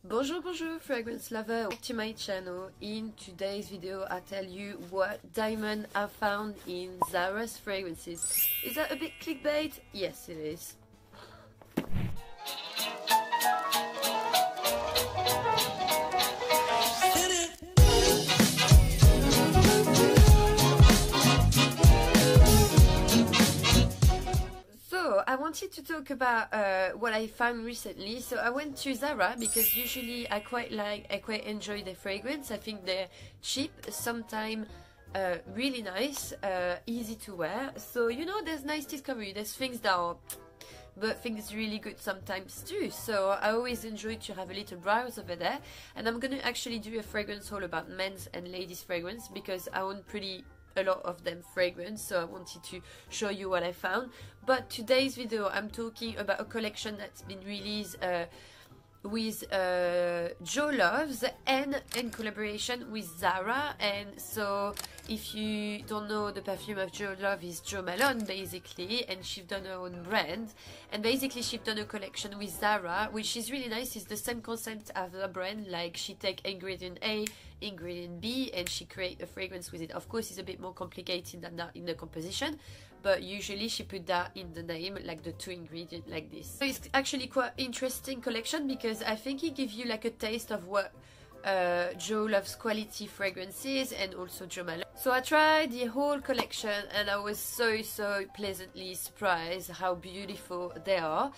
Bonjour, bonjour, fragrance lover, back to my channel. In today's video, I'll tell you what diamond I found in Zara's fragrances. Is that a bit clickbait? Yes, it is. So I wanted to talk about what I found recently. So I went to Zara because usually I quite enjoy their fragrance. I think they're cheap, sometimes really nice, easy to wear. So you know, there's nice discovery. There's things that are, but things really good sometimes too. So I always enjoy to have a little browse over there. And I'm gonna actually do a fragrance haul about men's and ladies fragrance because I own a lot of them fragrance, so I wanted to show you what I found. But today's video I'm talking about a collection that's been released with Jo Loves and in collaboration with Zara. And so if you don't know, the perfume of Jo Love is Jo Malone basically, and she's done her own brand, and basically she's done a collection with Zara which is really nice. It's the same concept as the brand, like she take ingredient A, ingredient B, and she create a fragrance with it. Of course it's a bit more complicated than that in the composition, but usually she put that in the name, like the two ingredients like this. So it's actually quite interesting collection because I think it gives you like a taste of what Jo Loves quality fragrances and also Jo Malone. So I tried the whole collection and I was so pleasantly surprised how beautiful they are.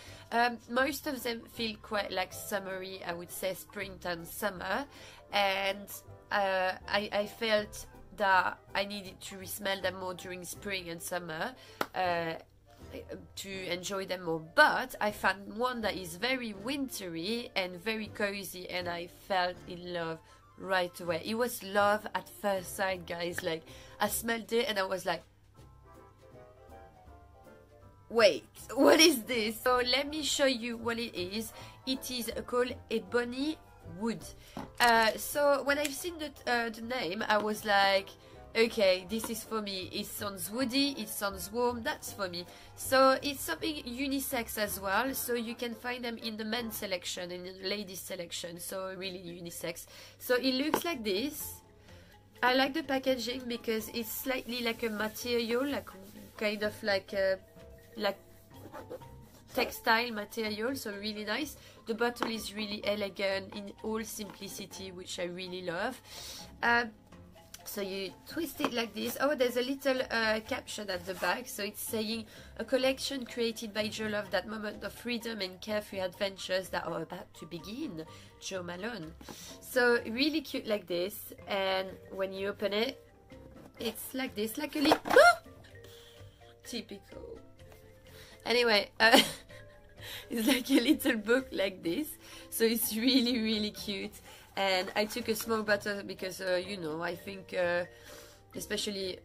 Most of them feel quite like summery, I would say springtime summer, and I felt that I needed to re-smell them more during spring and summer to enjoy them more. But I found one that is very wintry and very cozy, and I felt in love right away. It was love at first sight, guys. Like, I smelled it and I was like, wait, what is this? So let me show you what it is. It is called Ebony Wood. So when I've seen the name, I was like, okay, this is for me. It sounds woody, it sounds warm, that's for me. So it's something unisex as well, so you can find them in the men's selection and in the ladies selection, so really unisex. So it looks like this. I like the packaging because it's slightly like a material, like kind of like textile material, so really nice. The bottle is really elegant in all simplicity, which I really love. So you twist it like this. Oh, there's a little caption at the back, so it's saying a collection created by Jo Love, that moment of freedom and carefree adventures that are about to begin, Jo Malone. So really cute like this, and when you open it, it's like this, like a little typical. Anyway, it's like a little book like this, so it's really cute. And I took a small bottle because you know, I think especially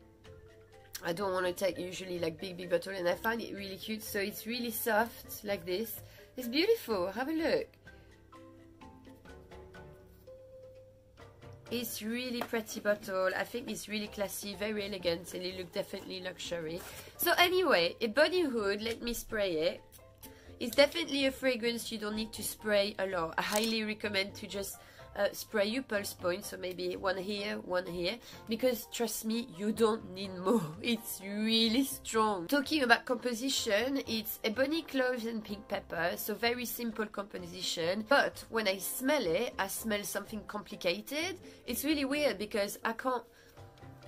I don't want to take usually like big bottle, and I find it really cute. So it's really soft like this. It's beautiful. Have a look. It's really pretty bottle. I think it's really classy, very elegant, and it looks definitely luxury. So anyway, Ebony Wood, let me spray it. It's definitely a fragrance you don't need to spray a lot. I highly recommend to just spray your pulse points, so maybe one here, because trust me, you don't need more. It's really strong. Talking about composition, it's ebony, cloves and pink pepper, so very simple composition. But when I smell it, I smell something complicated. It's really weird because I can't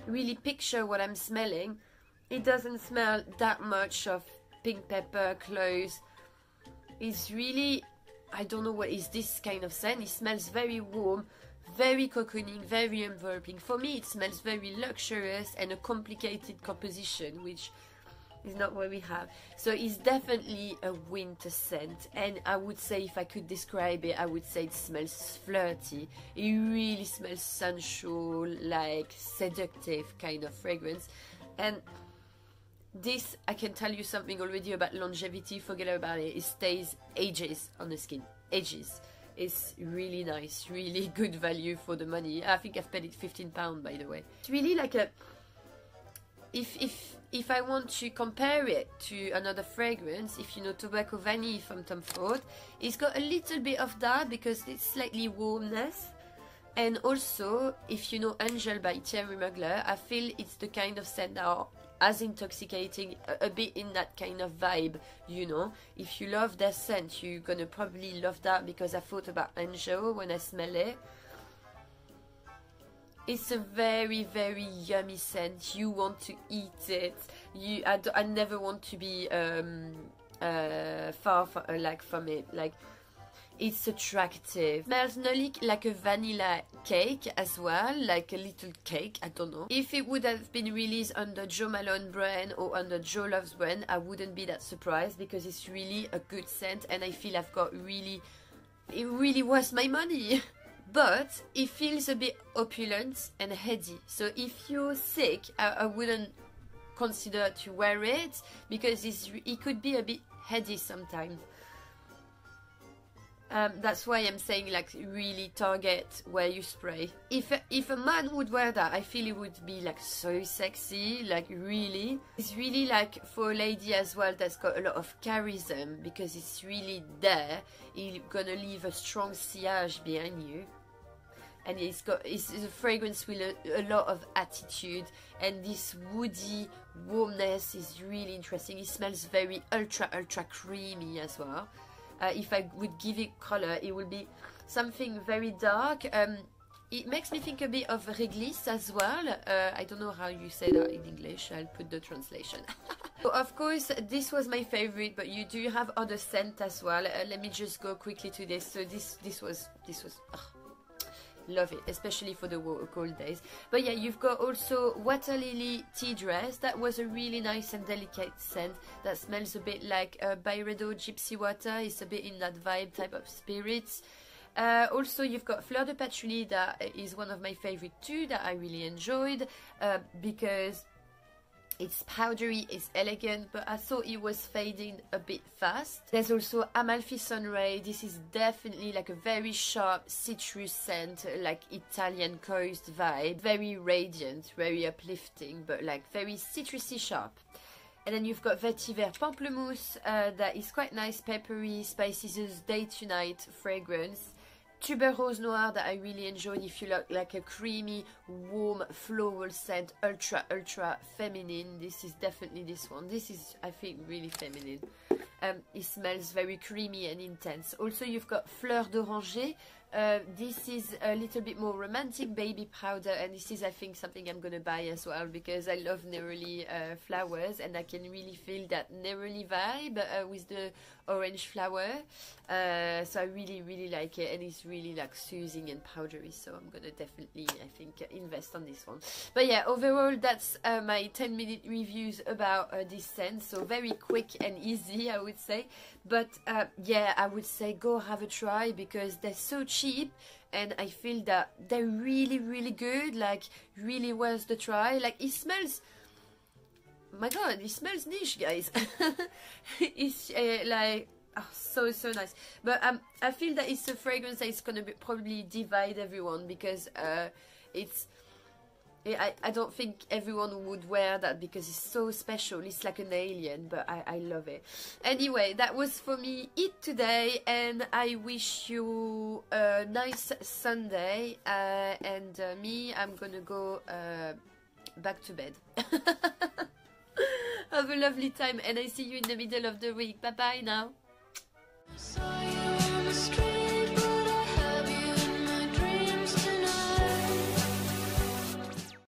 really picture what I'm smelling. It doesn't smell that much of pink pepper, cloves. It's really, I don't know what is this kind of scent. It smells very warm, very cocooning, very enveloping. For me, it smells very luxurious and a complicated composition, which is not what we have. So it's definitely a winter scent, and I would say, if I could describe it, I would say it smells flirty. It really smells sensual, like seductive kind of fragrance. And this, I can tell you something already about longevity, forget about it. It stays ages on the skin, ages. It's really nice, really good value for the money. I think I've paid it £15 by the way. It's really like a, if if I want to compare it to another fragrance, if you know Tobacco Vanille from Tom Ford, it's got a little bit of that because it's slightly warmness. And also, if you know Angel by Thierry Mugler, I feel it's the kind of scent that are as intoxicating, a bit in that kind of vibe, you know. If you love that scent, you're gonna probably love that, because I thought about Angel when I smell it. It's a very, very yummy scent. You want to eat it. I never want to be far from it. Like, it's attractive. Smells nearly like a vanilla cake as well, like a little cake. I don't know. If it would have been released under Jo Malone brand or under Jo Loves brand, I wouldn't be that surprised, because it's really a good scent, and I feel I've got really, it really was my money. But it feels a bit opulent and heady. So if you're sick, I wouldn't consider to wear it, because it could be a bit heady sometimes. That's why I'm saying, like, really target where you spray. If a man would wear that, I feel it would be like so sexy, like really. It's really like for a lady as well that's got a lot of charisma, because it's really there. It's gonna leave a strong sillage behind you. And it's a fragrance with a lot of attitude, and this woody warmness is really interesting. It smells very ultra creamy as well. If I would give it color, it would be something very dark. It makes me think a bit of réglisse as well. I don't know how you say that in English. I'll put the translation. So of course, this was my favorite, but you do have other scents as well. Let me just go quickly to this. So this was love it, especially for the cold days. But yeah, you've got also Water Lily Tea Dress. That was a really nice and delicate scent that smells a bit like Byredo Gypsy Water. It's a bit in that vibe type of spirits. Also, you've got Fleur de Patchouli, that is one of my favorite too, that I really enjoyed, because it's powdery, it's elegant, but I thought it was fading a bit fast. There's also Amalfi Sunray. This is definitely like a very sharp citrus scent, like Italian coast vibe. Very radiant, very uplifting, but like very citrusy sharp. And then you've got Vetiver Pamplemousse, that is quite nice, peppery, spicy, day to night fragrance. Tuberose Noir, that I really enjoyed if you like a creamy, warm, floral scent, ultra feminine. This is definitely this one. This is, I think, really feminine. It smells very creamy and intense. Also, you've got Fleur d'Oranger. This is a little bit more romantic, baby powder, and this is, I think, something I'm gonna buy as well, because I love neroli flowers, and I can really feel that neroli vibe with the orange flower. So I really like it, and it's really like soothing and powdery, so I'm gonna definitely, I think, invest on this one. But yeah, overall, that's my 10-minute reviews about this scent. So very quick and easy, I would say. But yeah, I would say go have a try, because they're so cheap, and I feel that they're really good, like really worth the try. Like, it smells, my god, it smells niche, guys. It's like, oh, so nice. But I feel that it's a fragrance that is gonna probably divide everyone, because I don't think everyone would wear that, because it's so special. It's like an alien, but I love it. Anyway, that was for me it today, and I wish you a nice Sunday. And me, I'm gonna go back to bed. Have a lovely time, and I see you in the middle of the week. Bye bye now.